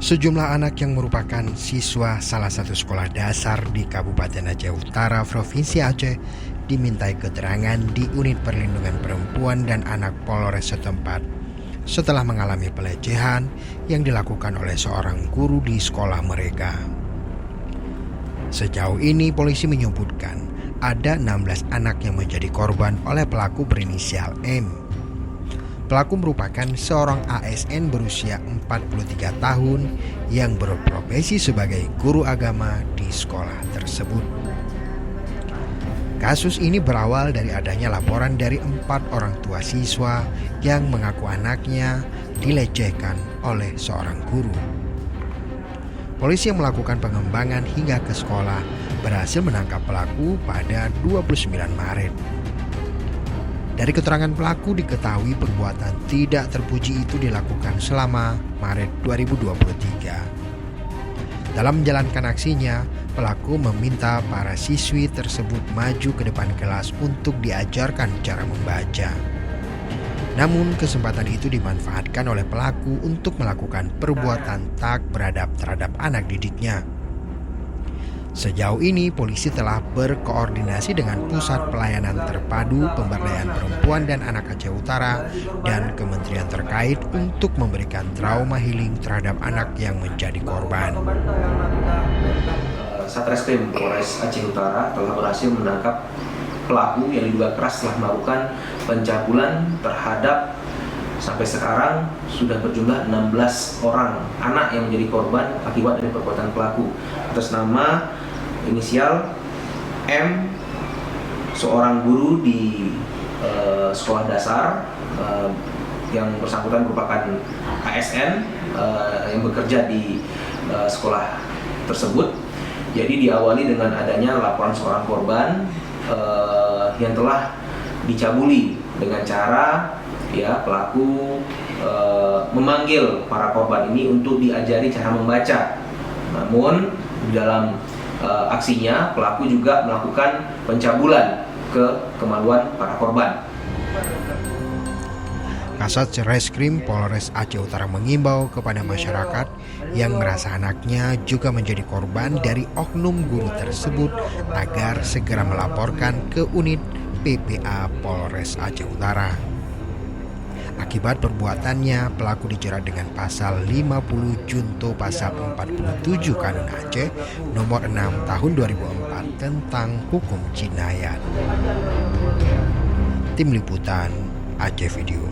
Sejumlah anak yang merupakan siswa salah satu sekolah dasar di Kabupaten Aceh Utara, Provinsi Aceh, dimintai keterangan di Unit Perlindungan Perempuan dan Anak Polres setempat setelah mengalami pelecehan yang dilakukan oleh seorang guru di sekolah mereka. Sejauh ini polisi menyebutkan ada 16 anak yang menjadi korban oleh pelaku berinisial M. Pelaku merupakan seorang ASN berusia 43 tahun yang berprofesi sebagai guru agama di sekolah tersebut. Kasus ini berawal dari adanya laporan dari 4 orang tua siswa yang mengaku anaknya dilecehkan oleh seorang guru. Polisi yang melakukan pengembangan hingga ke sekolah berhasil menangkap pelaku pada 29 Maret. Dari keterangan pelaku diketahui perbuatan tidak terpuji itu dilakukan selama Maret 2023. Dalam menjalankan aksinya, pelaku meminta para siswi tersebut maju ke depan kelas untuk diajarkan cara membaca. Namun kesempatan itu dimanfaatkan oleh pelaku untuk melakukan perbuatan tak beradab terhadap anak didiknya. Sejauh ini polisi telah berkoordinasi dengan Pusat Pelayanan Terpadu Pemberdayaan Perempuan dan Anak Aceh Utara dan kementerian terkait untuk memberikan trauma healing terhadap anak yang menjadi korban. Satreskrim Polres Aceh Utara telah berhasil menangkap pelaku yang diduga keras telah melakukan pencabulan terhadap sampai sekarang sudah berjumlah 16 orang anak yang menjadi korban akibat dari perbuatan pelaku atas nama inisial M, seorang guru di sekolah dasar yang bersangkutan merupakan ASN yang bekerja di sekolah tersebut. Jadi diawali dengan adanya laporan seorang korban yang telah dicabuli dengan cara pelaku memanggil para korban ini untuk diajari cara membaca. Namun di dalam aksinya pelaku juga melakukan pencabulan ke kemaluan para korban. Kasat Reskrim Polres Aceh Utara mengimbau kepada masyarakat yang merasa anaknya juga menjadi korban dari oknum guru tersebut agar segera melaporkan ke unit PPA Polres Aceh Utara. Akibat perbuatannya, pelaku dijerat dengan pasal 50 junto pasal 47 Kanun Aceh nomor 6 tahun 2004 tentang hukum jinayat. Tim Liputan Aceh Video.